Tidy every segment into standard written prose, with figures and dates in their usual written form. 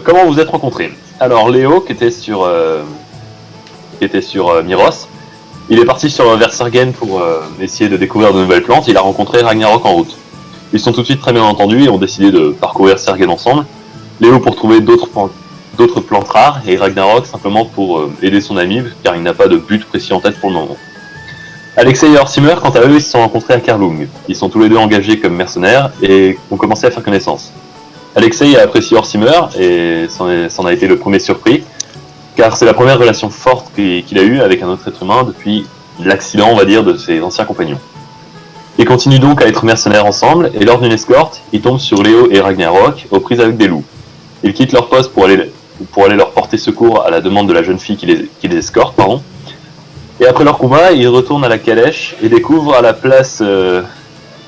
Comment vous êtes rencontrés? Alors, Léo, qui était sur Myros, il est parti sur Versergen pour essayer de découvrir de nouvelles plantes. Il a rencontré Ragnarok en route. Ils sont tout de suite très bien entendus et ont décidé de parcourir Sergen ensemble. Léo pour trouver d'autres plantes rares et Ragnarok simplement pour aider son ami car il n'a pas de but précis en tête pour le moment. Alexei et Orsimer, quant à eux, ils se sont rencontrés à Karlung. Ils sont tous les deux engagés comme mercenaires et ont commencé à faire connaissance. Alexei a apprécié Orsimer et s'en a été le premier surpris, car c'est la première relation forte qu'il a eue avec un autre être humain depuis l'accident, on va dire, de ses anciens compagnons. Ils continuent donc à être mercenaires ensemble, et lors d'une escorte, ils tombent sur Léo et Ragnarok aux prises avec des loups. Ils quittent leur poste pour aller leur porter secours à la demande de la jeune fille qui les escorte, Et après leur combat, ils retournent à la calèche et découvrent à la place de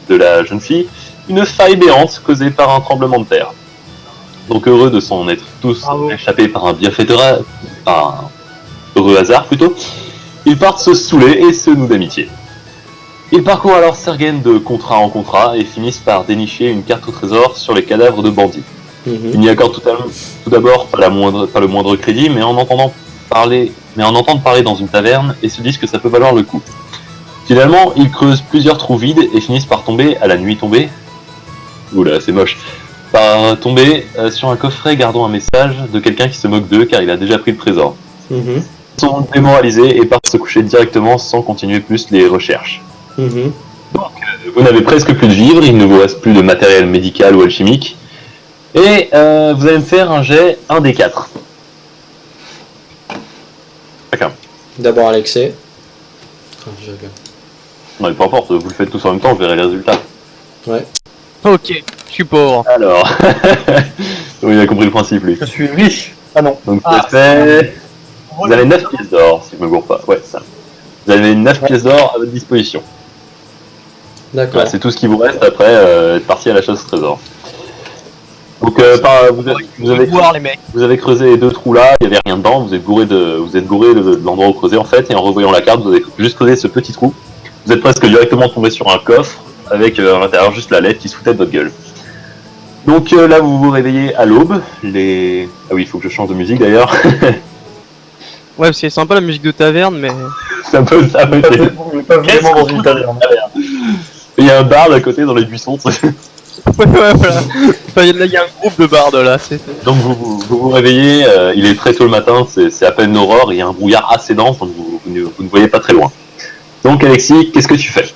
la jeune fille une faille béante causée par un tremblement de terre. Donc heureux de s'en être tous échappés par un heureux hasard plutôt, ils partent se saouler et se nouent d'amitié. Ils parcourent alors Sergen de contrat en contrat et finissent par dénicher une carte au trésor sur les cadavres de bandits. Ils n'y accordent tout d'abord pas le moindre crédit, mais en entendent parler dans une taverne et se disent que ça peut valoir le coup. Finalement, ils creusent plusieurs trous vides et finissent par tomber à la nuit tombée. Oula, c'est moche. Par tomber sur un coffret gardant un message de quelqu'un qui se moque d'eux car il a déjà pris le trésor. Ils sont démoralisés et partent se coucher directement sans continuer plus les recherches. Donc, vous n'avez presque plus de vivres, il ne vous reste plus de matériel médical ou alchimique. Et vous allez me faire un jet 1 des 4. Chacun. D'abord Alexei. Non mais peu importe, vous le faites tous en même temps, je verrai les résultats. Ouais. Ok, je suis pauvre. Alors, oui, il a compris le principe lui. Je suis riche. Ah non. Donc vous avez 9 pièces d'or, si je me gourre pas. Ouais, ça. Vous avez 9 pièces d'or à votre disposition. D'accord. Voilà, c'est tout ce qui vous reste après être parti à la chasse au trésor. Donc vous avez creusé les 2 trous là, il n'y avait rien dedans, vous êtes gouré de l'endroit où creuser en fait, et en revoyant la carte, vous avez juste creusé ce petit trou. Vous êtes presque directement tombé sur un coffre, avec à l'intérieur juste la lettre qui se foutait de votre gueule. Donc là vous vous réveillez à l'aube, Ah oui, il faut que je change de musique d'ailleurs. Ouais, parce que c'est sympa la musique de taverne, mais... C'est un peu ça, On n'est pas vraiment dans une taverne. Il y a un bar à côté dans les buissons. ouais, voilà. Enfin, là, il y a un groupe de bardes, là. Donc vous réveillez, il est très tôt le matin, c'est à peine l'aurore, il y a un brouillard assez dense, donc vous ne voyez pas très loin. Donc Alexis, qu'est-ce que tu fais?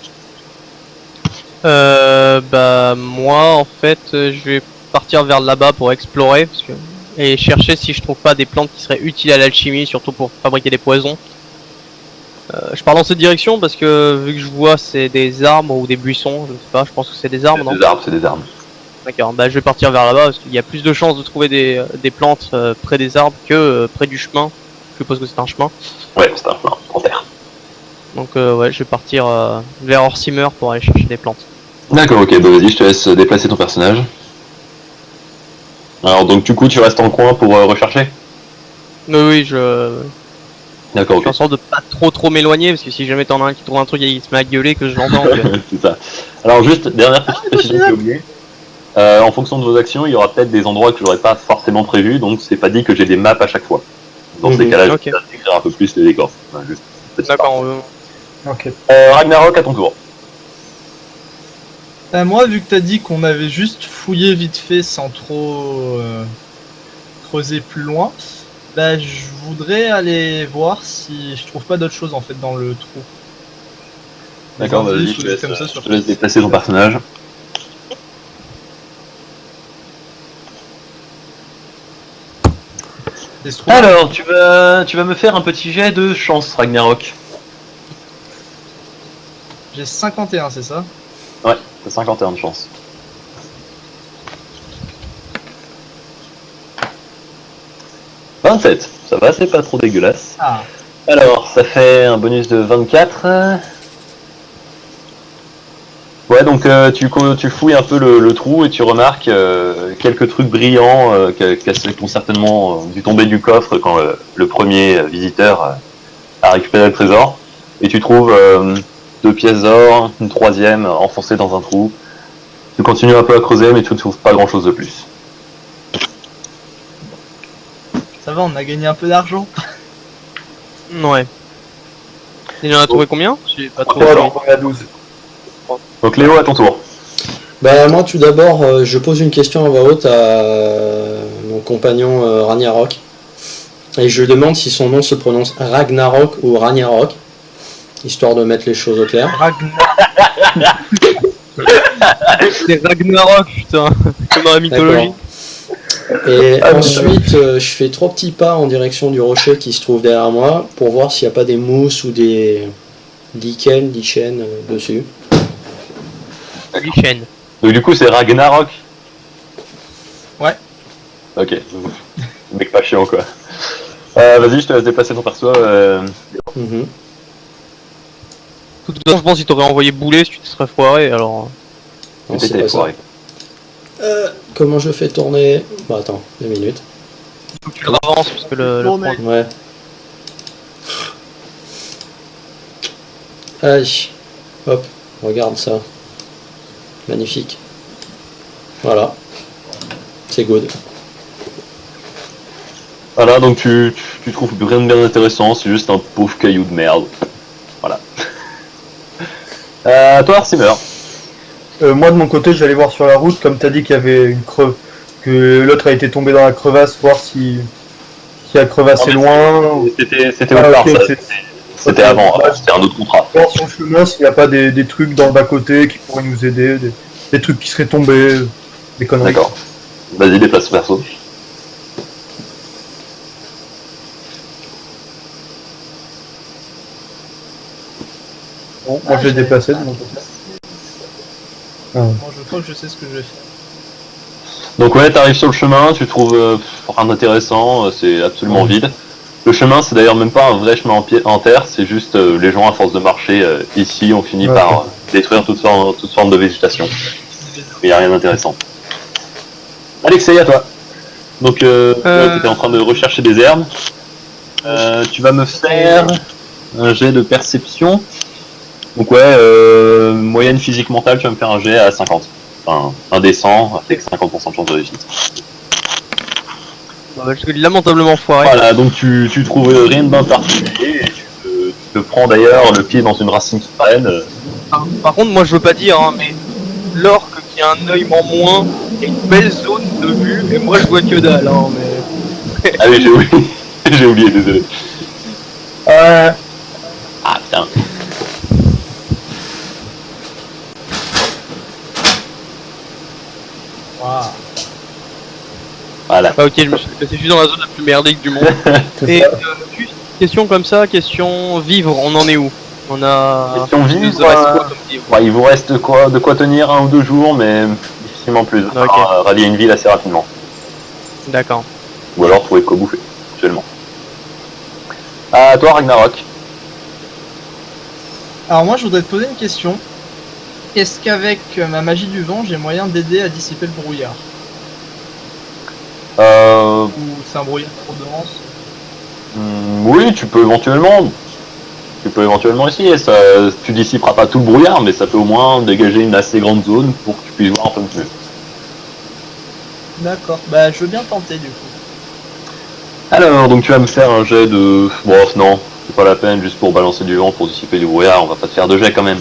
Moi, en fait, je vais partir vers là-bas pour explorer, et chercher si je trouve pas des plantes qui seraient utiles à l'alchimie, surtout pour fabriquer des poisons. Je pars dans cette direction parce que vu que je vois c'est des arbres ou des buissons, je sais pas, je pense que c'est des arbres, non? C'est des arbres. D'accord, je vais partir vers là-bas parce qu'il y a plus de chances de trouver des plantes près des arbres que près du chemin. Je suppose que c'est un chemin. Ouais, c'est un chemin, en terre. Donc ouais, je vais partir vers Orsimer pour aller chercher des plantes. D'accord, ok, bah vas-y, je te laisse déplacer ton personnage. Alors donc du coup tu restes en coin pour rechercher? Oui, D'accord, ok. je fais en sorte de pas trop m'éloigner parce que si jamais t'en as un qui trouve un truc et il se met à gueuler que je l'entends. C'est ça. Alors juste, dernière petite précision que j'ai oubliée. En fonction de vos actions, il y aura peut-être des endroits que j'aurais pas forcément prévus, donc c'est pas dit que j'ai des maps à chaque fois. Dans ces cas-là, je vais décrire un peu plus les décors. Enfin, d'accord. Ok. Ragnarok, à ton tour. Moi, vu que t'as dit qu'on avait juste fouillé vite fait sans trop creuser plus loin, je voudrais aller voir si je trouve pas d'autre chose en fait dans le trou. D'accord, vas-y, je te laisse déplacer ton personnage. Alors, tu vas me faire un petit jet de chance, Ragnarok. J'ai 51, c'est ça? Ouais, t'as 51 de chance. « 27, ça va, c'est pas trop dégueulasse. Ah. Alors, ça fait un bonus de 24. Ouais, donc tu fouilles un peu le trou et tu remarques quelques trucs brillants qui ont certainement dû tomber du coffre quand le premier visiteur a récupéré le trésor. Et tu trouves 2 pièces d'or, une 3e enfoncée dans un trou. Tu continues un peu à creuser mais tu ne trouves pas grand chose de plus. Ça va, on a gagné un peu d'argent. Ouais. Et j'en ai trouvé combien? J'ai pas trop. 3, donc on est à 12. Donc Léo, à ton tour. Bah, moi, tout d'abord, je pose une question à voix haute à mon compagnon Ragnarok. Et je lui demande si son nom se prononce Ragnarok ou Ragnarok, histoire de mettre les choses au clair. Ragnar. C'est Ragnarok, putain. Comme dans la mythologie. Et ensuite, je fais 3 petits pas en direction du rocher qui se trouve derrière moi pour voir s'il n'y a pas des mousses ou des lichens dessus. Lichen. Donc du coup, c'est Ragnarok. Ouais. Ok. Le mec pas chiant, quoi. Vas-y, je te laisse déplacer ton perso. Mhm. De toute façon, je pense que si t'aurais envoyé bouler, si tu te serais foiré, alors. Non, C'était c'est pas ça. foiré. Comment je fais tourner? Bah attends, 2 minutes. Faut que tu le ravances parce que le Tourner. point. Ouais. Aïe. Hop, regarde ça. Magnifique. Voilà. C'est good. Voilà, donc tu trouves rien de bien intéressant, c'est juste un pauvre caillou de merde. Voilà. Toi, Arsimer. Moi de mon côté, j'allais voir sur la route, comme t'as dit qu'il y avait une creve, que l'autre a été tombé dans la crevasse, voir si la crevasse est loin. C'était Ah, au part, ok, ça. c'est- C'était avant, c'était un autre contrat. Voir sur le chemin s'il n'y a pas des trucs dans le bas-côté qui pourraient nous aider, des trucs qui seraient tombés, des conneries. D'accord. Vas-y, déplace ton perso. Bon, moi je l'ai déplacé de mon côté. Moi, je crois que je sais ce que je vais faire. Donc ouais, t'arrives sur le chemin, tu trouves rien d'intéressant, c'est absolument vide. Le chemin, c'est d'ailleurs même pas un vrai chemin en terre, c'est juste les gens, à force de marcher ici, ont fini Ouais. par détruire toute forme de végétation. Il n'y a rien d'intéressant. Alexei, à toi. Donc, ouais, t'étais en train de rechercher des herbes. Tu vas me faire un jet de perception. Donc ouais, moyenne physique mentale, tu vas me faire un jet à 50. Enfin, un des 100 avec 50% de chance de réussite. Bah, je suis lamentablement foiré. Voilà, donc tu trouves rien de bien particulier et tu te prends d'ailleurs le pied dans une racine qui traîne. Par contre, moi je veux pas dire, hein, mais l'orque qui a un œil en moins et une belle zone de vue, et moi je vois que dalle, hein, mais. Ah oui, j'ai oublié, j'ai oublié, désolé. Ah putain. Waouh. Voilà. Ah ok, je me suis passé juste dans la zone la plus merdique du monde. Et juste question comme ça, question vivre, on en est où? On a. Question il nous vivre, reste quoi comme vivre? Ouais, il vous reste de quoi tenir 1 ou 2 jours, mais difficilement plus. Il va Ok. falloir rallier une ville assez rapidement. D'accord. Ou alors trouver de quoi bouffer, actuellement. À toi, Ragnarok. Alors moi, je voudrais te poser une question. Est-ce qu'avec ma magie du vent, j'ai moyen d'aider à dissiper le brouillard? Ou c'est un brouillard trop dense? Oui, tu peux éventuellement. Tu peux éventuellement essayer. Ça, tu dissiperas pas tout le brouillard, mais ça peut au moins dégager une assez grande zone pour que tu puisses voir un peu mieux. D'accord, bah je veux bien tenter du coup. Alors, donc tu vas me faire un jet de... Bon, non, c'est pas la peine, juste pour balancer du vent, pour dissiper du brouillard, on va pas te faire de jet quand même.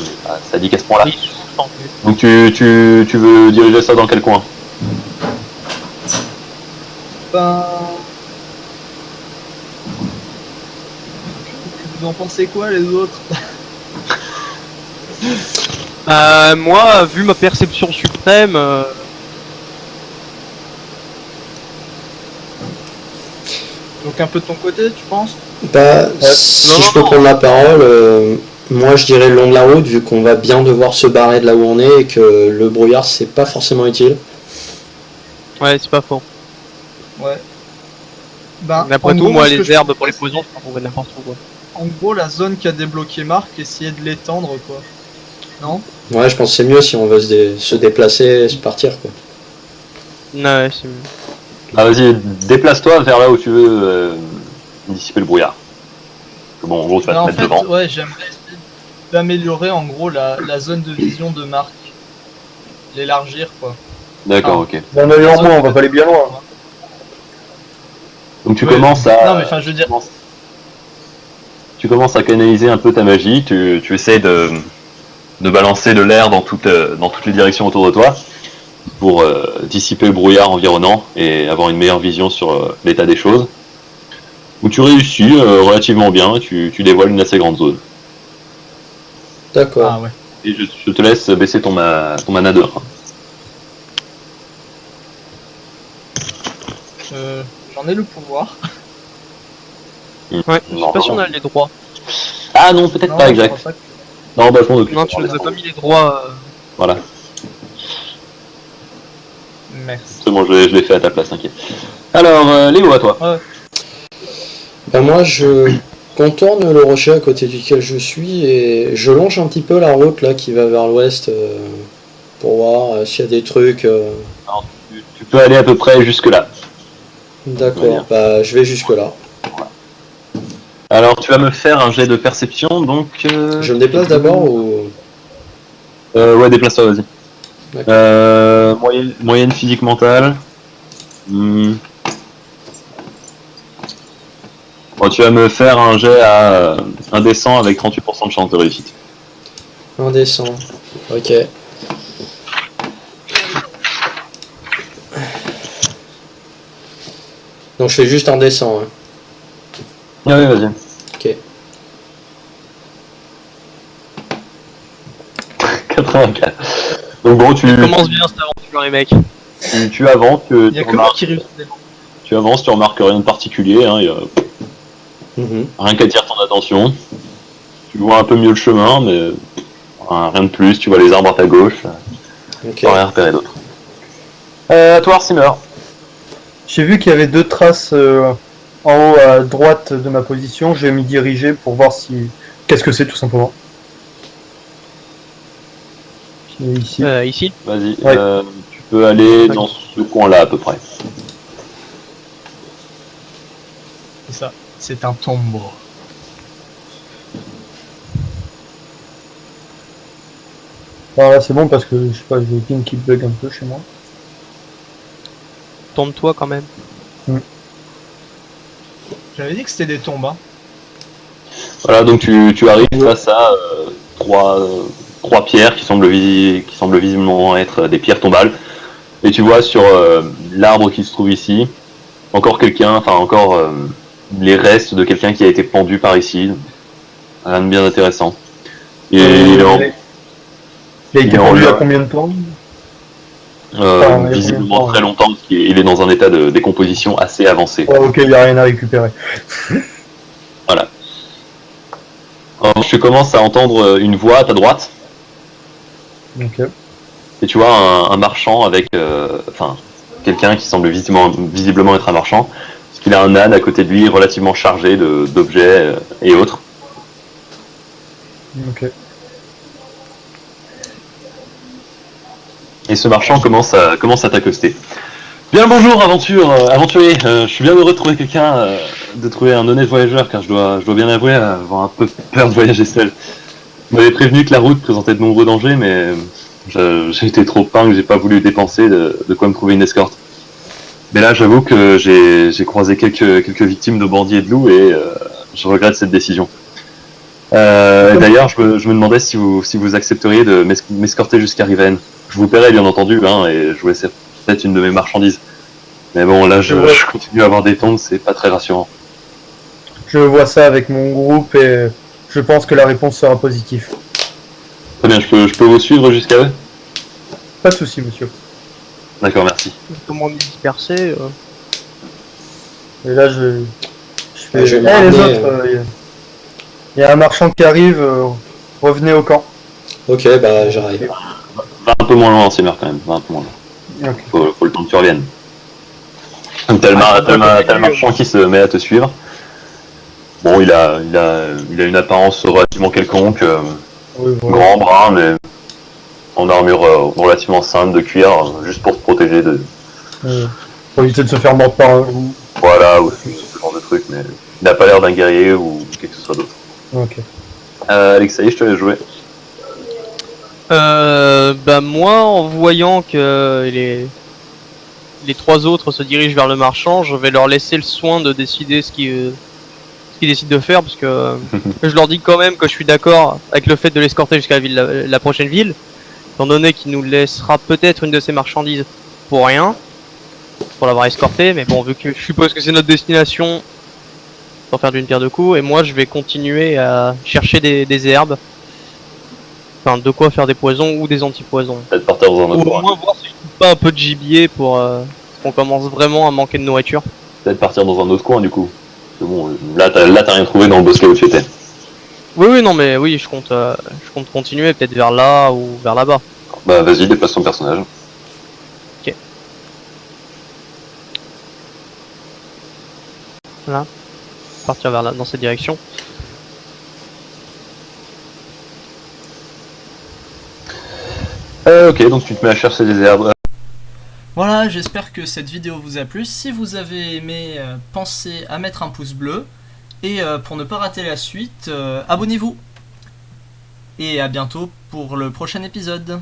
Ça dit qu'à ce point-là. Oui, je t'en prie. Donc tu veux diriger ça dans quel coin? Ben... Vous en pensez quoi les autres? Moi, vu ma perception suprême, Donc un peu de ton côté, tu penses? Bah, si Non, je peux non. prendre la parole, moi je dirais le long de la route, vu qu'on va bien devoir se barrer de là où on est et que le brouillard c'est pas forcément utile. ouais, c'est pas faux. Ouais. Ben, Mais après en tout, gros, moi, ce que les je herbes peux pour les faire, poisons, je peux trouver n'importe où, quoi. En gros, la zone qu'a débloqué Marc, essayer de l'étendre quoi. Non? Ouais, je pense que c'est mieux si on veut se déplacer et se partir, quoi. Ouais, c'est mieux. Ah, vas-y, déplace-toi vers là où tu veux dissiper le brouillard. Bon, en gros, tu vas Ben, te en mettre fait, devant. ouais, j'aimerais essayer d'améliorer en gros la zone de vision de Marc. L'élargir quoi. D'accord, ok. On a eu en moins, on va pas aller bien loin. Donc tu Ouais. commences à... Non, mais enfin, je veux dire. Tu commences à canaliser un peu ta magie, tu essaies de balancer de l'air dans toutes les directions autour de toi pour dissiper le brouillard environnant et avoir une meilleure vision sur l'état des choses. Où tu réussis relativement bien, tu dévoiles une assez grande zone. D'accord. Ah ouais. Et je te laisse baisser ton mana de 1. J'en ai le pouvoir. Ouais, je sais pas si on a les droits. Ah non, peut-être Non, pas je exact. crois pas que- Non, bah je m'en occupe. Non, tu nous as pas mis les droits. Voilà, Merci. c'est bon, je l'ai fait à ta place, t'inquiète. Alors, Léo, à toi. Ben moi, je contourne le rocher à côté duquel je suis et je longe un petit peu la route là qui va vers l'ouest pour voir s'il y a des trucs. Alors, tu peux aller à peu près jusque là. D'accord, bah, je vais jusque là. Alors, tu vas me faire un jet de perception, donc... Je me déplace d'abord ou... ouais, déplace-toi, vas-y. D'accord. Moyenne physique mentale. Bon, tu vas me faire un jet à indécent avec 38% de chance de réussite. Indécent. Ok. Donc je fais juste indécent. Hein. Ah oui, vas-y. Ok. 84. Donc bon, tu Commence bien cette aventure, les mecs. avances, Il y a que moi qui réussis. tu avances, tu remarques rien de particulier, hein, y a Mhm. rien qui attire ton attention. Tu vois un peu mieux le chemin, mais rien de plus, tu vois les arbres à ta gauche, Ok. sans rien repérer d'autre. À toi, Arsimer. J'ai vu qu'il y avait 2 traces en haut à droite de ma position. Je vais m'y diriger pour voir si. Qu'est-ce que c'est tout simplement. Qui est ici. Ici. Vas-y, Ouais. tu peux aller dans ce coin-là à peu près. C'est ça. C'est un tombeau. Alors là, c'est bon parce que je sais pas, j'ai une ping qui bug un peu chez moi. Tourne-toi quand même. J'avais dit que c'était des tombes. Hein. Voilà, donc tu arrives face à trois pierres qui semblent visiblement être des pierres tombales. Et tu vois sur l'arbre qui se trouve ici, encore les restes de quelqu'un qui a été pendu par ici. Rien de bien intéressant. Et il est en, Il a été il est en pendu à l'air. combien de temps Enfin, Visiblement combien de très temps, longtemps, parce qu'il est dans un état de décomposition assez avancé. Oh, ok, il n'y a rien à récupérer. Voilà. Alors, tu commences à entendre une voix à ta droite, Ok. et tu vois un marchand avec... quelqu'un qui semble visiblement être un marchand, parce qu'il a un âne à côté de lui relativement chargé d'objets et autres. Ok. Et ce marchand commence à t'accoster. Bien le bonjour, aventurier. Je suis bien heureux de trouver de trouver un honnête voyageur, car je dois bien avouer avoir un peu peur de voyager seul. Vous m'avez prévenu que la route présentait de nombreux dangers, mais j'ai été trop pingre, j'ai pas voulu dépenser de quoi me trouver une escorte. Mais là, j'avoue que j'ai croisé quelques victimes de bandits et de loups, et je regrette cette décision. D'ailleurs, je me demandais si vous accepteriez de m'escorter jusqu'à Riven. Je vous paierai bien entendu, hein, et je vous laisserai peut-être une de mes marchandises. Mais bon, là, je continue à avoir des tongs, c'est pas très rassurant. Je vois ça avec mon groupe et je pense que la réponse sera positive. Très bien, je peux vous suivre jusqu'à eux? Pas de souci, monsieur. D'accord, merci. Comment nous disperser Et là, je fais. Ouais, je vais me les ramener, autres, il y a un marchand qui arrive, revenez au camp. Ok, bah j'arrive. Va un peu moins loin, Simmer, quand même. Va un peu moins loin. Ok. Faut le temps que tu reviennes. Donc t'as le marchand qui se met à te suivre. Bon, il a une apparence relativement quelconque, Oui, voilà. grand, brun, mais en armure relativement simple de cuir, juste pour se protéger de... Pour éviter de se faire mordre par un loup. Voilà, ou ce genre de truc, mais il n'a pas l'air d'un guerrier ou quelque chose d'autre. Ok. Alexei, je te laisse jouer. Bah moi, en voyant que les 3 autres se dirigent vers le marchand, je vais leur laisser le soin de décider ce qu'ils décident de faire, parce que je leur dis quand même que je suis d'accord avec le fait de l'escorter jusqu'à la prochaine ville, étant donné qu'il nous laissera peut-être une de ses marchandises pour rien, pour l'avoir escorté, mais bon, vu que je suppose que c'est notre destination, pour faire d'une pierre deux coups, et moi je vais continuer à chercher des herbes, enfin de quoi faire des poisons ou des anti-poisons. Peut-être partir dans un Ou autre au coin. moins voir si je trouve pas un peu de gibier pour qu'on commence vraiment à manquer de nourriture. Peut-être partir dans un autre coin du coup. Parce que bon, là t'as rien trouvé dans le bosquet où tu étais. Oui, non, mais oui, je compte continuer peut-être vers là ou vers là-bas. Bah vas-y, déplace ton personnage. Là, partir vers là, dans cette direction. Ok, donc tu te mets à chercher des herbes. Voilà, j'espère que cette vidéo vous a plu. Si vous avez aimé, pensez à mettre un pouce bleu. Et pour ne pas rater la suite, abonnez-vous. Et à bientôt pour le prochain épisode.